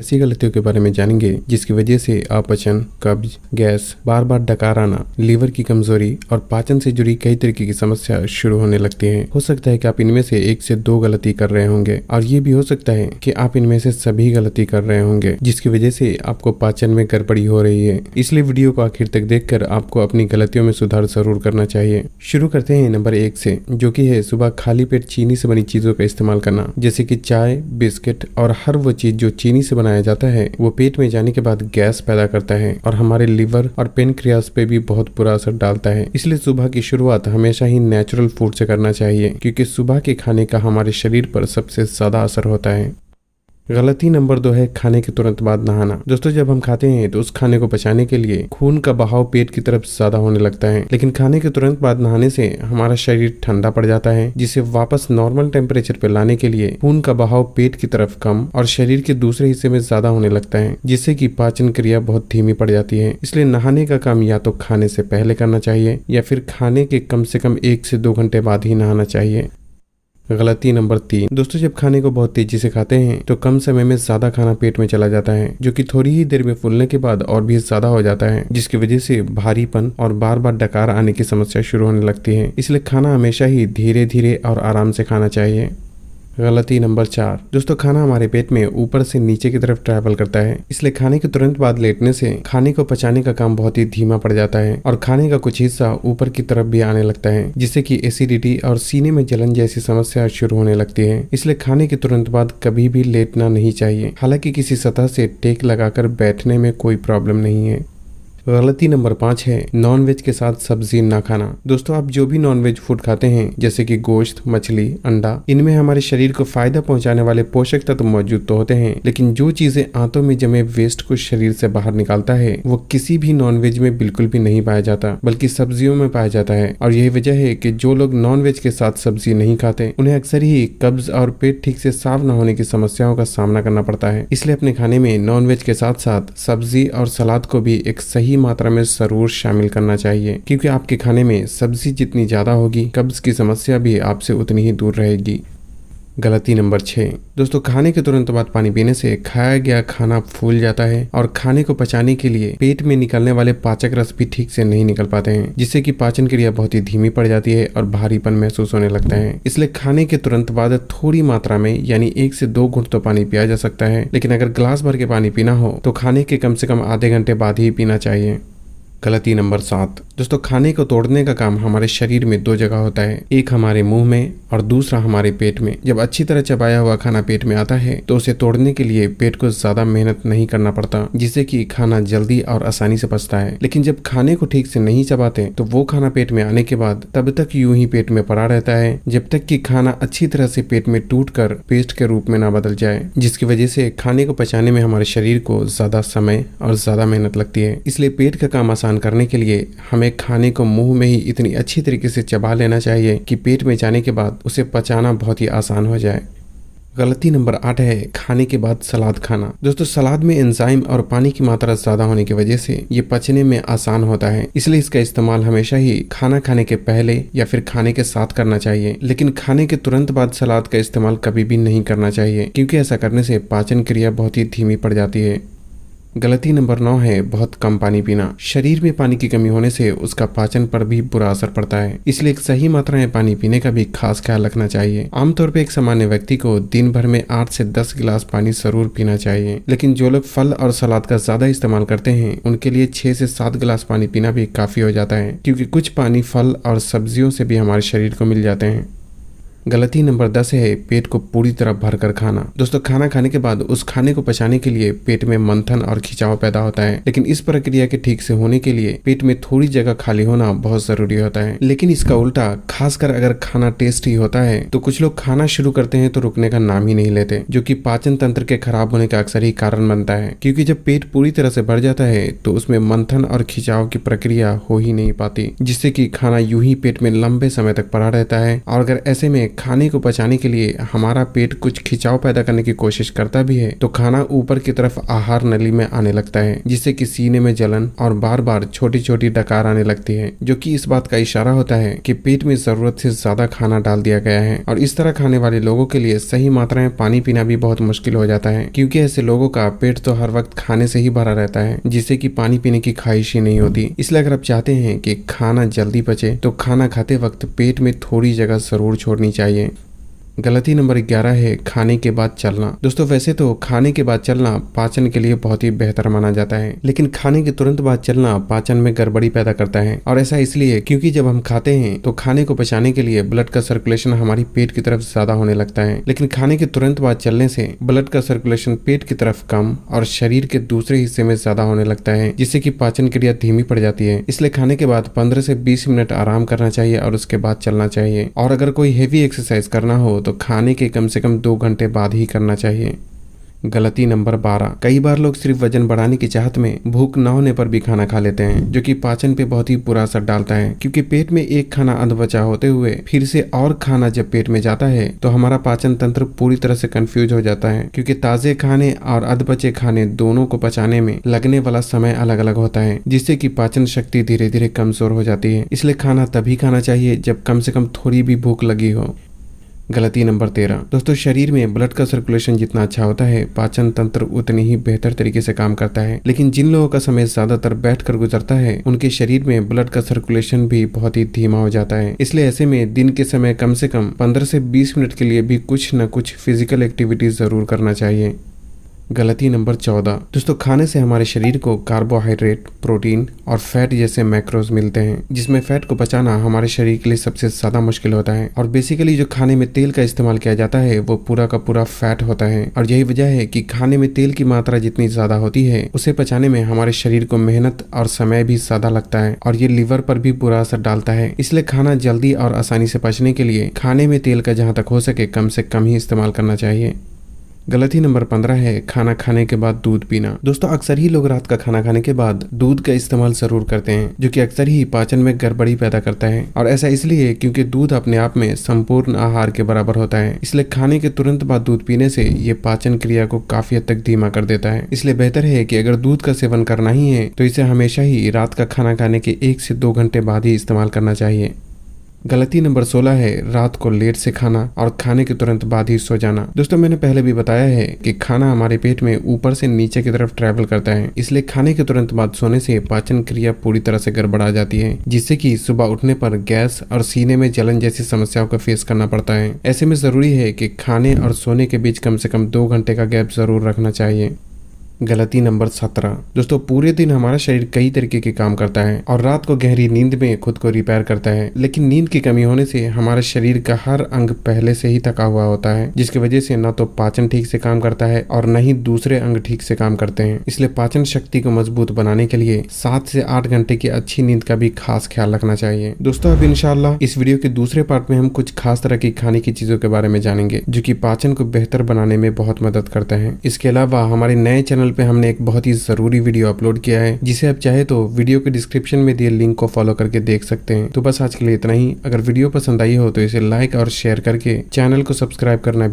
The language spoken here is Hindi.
ऐसी गलतियों के बारे में जानेंगे जिसकी वजह से अपचन, कब्ज, गैस, बार बार डकार आना, लीवर की कमजोरी और पाचन से जुड़ी कई तरीके की समस्या शुरू होने लगती हैं। हो सकता है कि आप इनमें से 1 से 2 गलती कर रहे होंगे और ये भी हो सकता है कि आप इनमें से सभी गलती कर रहे होंगे जिसकी वजह से आपको पाचन में गड़बड़ी हो रही है। इसलिए वीडियो को आखिर तक देखकर आपको अपनी गलतियों में सुधार जरूर करना चाहिए। शुरू करते हैं नंबर 1 से, जो कि है सुबह खाली पेट चीनी से बनी चीजों का इस्तेमाल करना, जैसे कि चाय, बिस्किट और हर वो चीज जो चीनी से बनाया जाता है वो पेट में जाने के बाद गैस पैदा करता है और हमारे लिवर और पेनक्रियास पे भी बहुत बुरा असर डालता है। इसलिए सुबह की शुरुआत हमेशा ही नेचुरल फूड से करना चाहिए, क्योंकि सुबह के खाने का हमारे शरीर पर सबसे ज्यादा असर होता है। गलती नंबर 2 है खाने के तुरंत बाद नहाना। दोस्तों, जब हम खाते हैं तो उस खाने को पचाने के लिए खून का बहाव पेट की तरफ ज्यादा होने लगता है, लेकिन खाने के तुरंत बाद नहाने से हमारा शरीर ठंडा पड़ जाता है, जिसे वापस नॉर्मल टेम्परेचर पे लाने के लिए खून का बहाव पेट की तरफ कम और शरीर के दूसरे हिस्से में ज्यादा होने लगता है, जिससे कि पाचन क्रिया बहुत धीमी पड़ जाती है। इसलिए नहाने का काम या तो खाने से पहले करना चाहिए या फिर खाने के कम से कम 1 से 2 घंटे बाद ही नहाना चाहिए। गलती नंबर 3, दोस्तों, जब खाने को बहुत तेजी से खाते हैं तो कम समय में ज्यादा खाना पेट में चला जाता है, जो कि थोड़ी ही देर में फूलने के बाद और भी ज्यादा हो जाता है, जिसकी वजह से भारीपन और बार बार डकार आने की समस्या शुरू होने लगती है। इसलिए खाना हमेशा ही धीरे धीरे और आराम से खाना चाहिए। गलती नंबर 4, दोस्तों, खाना हमारे पेट में ऊपर से नीचे की तरफ ट्रैवल करता है, इसलिए खाने के तुरंत बाद लेटने से खाने को पचाने का काम बहुत ही धीमा पड़ जाता है और खाने का कुछ हिस्सा ऊपर की तरफ भी आने लगता है, जिससे कि एसिडिटी और सीने में जलन जैसी समस्या शुरू होने लगती है। इसलिए खाने के तुरंत बाद कभी भी लेटना नहीं चाहिए। हालांकि किसी सतह से टेक लगाकर बैठने में कोई प्रॉब्लम नहीं है। गलती नंबर 5 है नॉनवेज के साथ सब्जी ना खाना। दोस्तों, आप जो भी नॉनवेज फूड खाते हैं जैसे कि गोश्त, मछली, अंडा, इनमें हमारे शरीर को फायदा पहुंचाने वाले पोषक तत्व मौजूद तो होते हैं, लेकिन जो चीजें आंतों में जमे वेस्ट को शरीर से बाहर निकालता है वो किसी भी नॉनवेज में बिल्कुल भी नहीं पाया जाता, बल्कि सब्जियों में पाया जाता है। और यही वजह है कि जो लोग नॉनवेज के साथ सब्जी नहीं खाते उन्हें अक्सर ही कब्ज और पेट ठीक से साफ न होने की समस्याओं का सामना करना पड़ता है। इसलिए अपने खाने में नॉनवेज के साथ साथ सब्जी और सलाद को भी एक सही मात्रा में जरूर शामिल करना चाहिए, क्योंकि आपके खाने में सब्जी जितनी ज्यादा होगी कब्ज की समस्या भी आपसे उतनी ही दूर रहेगी। गलती नंबर 6, दोस्तों, खाने के तुरंत बाद पानी पीने से खाया गया खाना फूल जाता है और खाने को पचाने के लिए पेट में निकलने वाले पाचक रस भी ठीक से नहीं निकल पाते हैं, जिससे कि पाचन क्रिया बहुत ही धीमी पड़ जाती है और भारीपन महसूस होने लगता है। इसलिए खाने के तुरंत बाद थोड़ी मात्रा में यानी 1 से 2 घूंट तो पानी पिया जा सकता है, लेकिन अगर ग्लास भर के पानी पीना हो तो खाने के कम से कम आधे घंटे बाद ही पीना चाहिए। गलती नंबर 7, दोस्तों, खाने को तोड़ने का काम हमारे शरीर में 2 जगह होता है, एक हमारे मुंह में और दूसरा हमारे पेट में। जब अच्छी तरह चबाया हुआ खाना पेट में आता है तो उसे तोड़ने के लिए पेट को ज्यादा मेहनत नहीं करना पड़ता, जिससे कि खाना जल्दी और आसानी से पचता है। लेकिन जब खाने को ठीक से नहीं चबाते तो वो खाना पेट में आने के बाद तब तक यूं ही पेट में पड़ा रहता है जब तक कि खाना अच्छी तरह से पेट में टूट कर पेस्ट के रूप में ना बदल जाए, जिसकी वजह से खाने को पचाने में हमारे शरीर को ज्यादा समय और ज्यादा मेहनत लगती है। इसलिए पेट का काम आसान करने के लिए हमें खाने को मुंह में ही इतनी अच्छी तरीके से चबा लेना चाहिए कि पेट में जाने के बाद उसे पचाना बहुत ही आसान हो जाए। गलती नंबर 8 है खाने के बाद सलाद खाना। दोस्तों, सलाद में एंजाइम और पानी की मात्रा ज्यादा होने की वजह से ये पचने में आसान होता है, इसलिए इसका इस्तेमाल हमेशा ही खाना खाने के पहले या फिर खाने के साथ करना चाहिए, लेकिन खाने के तुरंत बाद सलाद का इस्तेमाल कभी भी नहीं करना चाहिए, क्योंकि ऐसा करने से पाचन क्रिया बहुत ही धीमी पड़ जाती है। गलती नंबर 9 है बहुत कम पानी पीना। शरीर में पानी की कमी होने से उसका पाचन पर भी बुरा असर पड़ता है, इसलिए एक सही मात्रा में पानी पीने का भी खास ख्याल रखना चाहिए। आमतौर पे एक सामान्य व्यक्ति को दिन भर में 8 से 10 गिलास पानी जरूर पीना चाहिए, लेकिन जो लोग फल और सलाद का ज्यादा इस्तेमाल करते हैं उनके लिए 6 से 7 गिलास पानी पीना भी काफी हो जाता है, क्योंकि कुछ पानी फल और सब्जियों से भी हमारे शरीर को मिल जाते हैं। गलती नंबर 10 है पेट को पूरी तरह भरकर खाना। दोस्तों, खाना खाने के बाद उस खाने को पचाने के लिए पेट में मंथन और खिंचाव पैदा होता है, लेकिन इस प्रक्रिया के ठीक से होने के लिए पेट में थोड़ी जगह खाली होना बहुत जरूरी होता है। लेकिन इसका उल्टा, खासकर अगर खाना टेस्टी होता है तो कुछ लोग खाना शुरू करते हैं तो रुकने का नाम ही नहीं लेते, जो कि पाचन तंत्र के खराब होने का अक्सर ही कारण बनता है, क्योंकि जब पेट पूरी तरह से भर जाता है तो उसमें मंथन और खिंचाव की प्रक्रिया हो ही नहीं पाती, जिससे कि खाना यूं ही पेट में लंबे समय तक पड़ा रहता है। और अगर ऐसे में खाने को पचाने के लिए हमारा पेट कुछ खिंचाव पैदा करने की कोशिश करता भी है तो खाना ऊपर की तरफ आहार नली में आने लगता है, जिससे कि सीने में जलन और बार बार छोटी छोटी डकार आने लगती है, जो कि इस बात का इशारा होता है कि पेट में जरूरत से ज्यादा खाना डाल दिया गया है। और इस तरह खाने वाले लोगों के लिए सही मात्रा में पानी पीना भी बहुत मुश्किल हो जाता है, क्योंकि ऐसे लोगों का पेट तो हर वक्त खाने से ही भरा रहता है, जिससे कि पानी पीने की ख्वाहिश ही नहीं होती। इसलिए अगर आप चाहते हैं कि खाना जल्दी पचे तो खाना खाते वक्त पेट में थोड़ी जगह जरूर छोड़नी चाहिए। गलती नंबर 11 है खाने के बाद चलना। दोस्तों वैसे तो खाने के बाद चलना पाचन के लिए बहुत ही बेहतर माना जाता है, लेकिन खाने के तुरंत बाद चलना पाचन में गड़बड़ी पैदा करता है। और ऐसा इसलिए क्योंकि जब हम खाते हैं तो खाने को पचाने के लिए ब्लड का सर्कुलेशन हमारी पेट की तरफ ज्यादा होने लगता है, लेकिन खाने के तुरंत बाद चलने से ब्लड का सर्कुलेशन पेट की तरफ कम और शरीर के दूसरे हिस्से में ज्यादा होने लगता है, जिससे कि पाचन क्रिया धीमी पड़ जाती है। इसलिए खाने के बाद 15 से 20 मिनट आराम करना चाहिए और उसके बाद चलना चाहिए। और अगर कोई हेवी एक्सरसाइज करना हो तो खाने के कम से कम 2 घंटे बाद ही करना चाहिए। गलती नंबर 12, कई बार लोग सिर्फ वजन बढ़ाने की चाहत में भूख न होने पर भी खाना खा लेते हैं, जो कि पाचन पे बहुत ही बुरा असर डालता है, क्योंकि पेट में एक खाना अधबचा होते हुए फिर से और खाना जब पेट में जाता है तो हमारा पाचन तंत्र पूरी तरह से कंफ्यूज हो जाता है, क्योंकि ताजे खाने और अधबचे खाने दोनों को पचाने में लगने वाला समय अलग अलग होता है, जिससे कि पाचन शक्ति धीरे धीरे कमजोर हो जाती है। इसलिए खाना तभी खाना चाहिए जब कम से कम थोड़ी भी भूख लगी हो। गलती नंबर 13, दोस्तों शरीर में ब्लड का सर्कुलेशन जितना अच्छा होता है पाचन तंत्र उतनी ही बेहतर तरीके से काम करता है, लेकिन जिन लोगों का समय ज्यादातर बैठकर गुजरता है उनके शरीर में ब्लड का सर्कुलेशन भी बहुत ही धीमा हो जाता है। इसलिए ऐसे में दिन के समय कम से कम 15 से 20 मिनट के लिए भी कुछ न कुछ फिजिकल एक्टिविटीज जरूर करना चाहिए। गलती नंबर 14, दोस्तों खाने से हमारे शरीर को कार्बोहाइड्रेट, प्रोटीन और फैट जैसे मैक्रोज मिलते हैं, जिसमें फैट को पचाना हमारे शरीर के लिए सबसे ज्यादा मुश्किल होता है। और बेसिकली जो खाने में तेल का इस्तेमाल किया जाता है वो पूरा का पूरा फैट होता है, और यही वजह है कि खाने में तेल की मात्रा जितनी ज्यादा होती है उसे पचाने में हमारे शरीर को मेहनत और समय भी ज्यादा लगता है, और ये लीवर पर भी बुरा असर डालता है। इसलिए खाना जल्दी और आसानी से पचने के लिए खाने में तेल का जहाँ तक हो सके कम से कम ही इस्तेमाल करना चाहिए। गलती नंबर 15 है खाना खाने के बाद दूध पीना। दोस्तों अक्सर ही लोग रात का खाना खाने के बाद दूध का इस्तेमाल जरूर करते हैं, जो कि अक्सर ही पाचन में गड़बड़ी पैदा करता है, और ऐसा इसलिए क्योंकि दूध अपने आप में संपूर्ण आहार के बराबर होता है। इसलिए खाने के तुरंत बाद दूध पीने से ये पाचन क्रिया को काफी हद तक धीमा कर देता है। इसलिए बेहतर है कि अगर दूध का सेवन करना ही है तो इसे हमेशा ही रात का खाना खाने के 1 से 2 घंटे बाद ही इस्तेमाल करना चाहिए। गलती नंबर 16 है रात को लेट से खाना और खाने के तुरंत बाद ही सो जाना। दोस्तों मैंने पहले भी बताया है कि खाना हमारे पेट में ऊपर से नीचे की तरफ ट्रैवल करता है, इसलिए खाने के तुरंत बाद सोने से पाचन क्रिया पूरी तरह से गड़बड़ा जाती है, जिससे कि सुबह उठने पर गैस और सीने में जलन जैसी समस्याओं का फेस करना पड़ता है। ऐसे में जरूरी है कि खाने और सोने के बीच कम से कम 2 घंटे का गैप जरूर रखना चाहिए। गलती नंबर 17, दोस्तों पूरे दिन हमारा शरीर कई तरीके के काम करता है और रात को गहरी नींद में खुद को रिपेयर करता है, लेकिन नींद की कमी होने से हमारे शरीर का हर अंग पहले से ही थका हुआ होता है, जिसकी वजह से न तो पाचन ठीक से काम करता है और न ही दूसरे अंग ठीक से काम करते हैं। इसलिए पाचन शक्ति को मजबूत बनाने के लिए 7 से 8 घंटे की अच्छी नींद का भी खास ख्याल रखना चाहिए। दोस्तों अब इंशाल्लाह इस वीडियो के दूसरे पार्ट में हम कुछ खास तरह की खाने की चीजों के बारे में जानेंगे, जो कि पाचन को बेहतर बनाने में बहुत मदद करता है। इसके अलावा हमारे नए चैनल पे हमने एक बहुत ही जरूरी वीडियो अपलोड किया है, जिसे आप चाहे तो वीडियो के डिस्क्रिप्शन में दिए लिंक को फॉलो करके देख सकते हैं। तो बस आज के लिए इतना ही। अगर वीडियो पसंद आई हो तो इसे लाइक और शेयर करके चैनल को सब्सक्राइब करना भी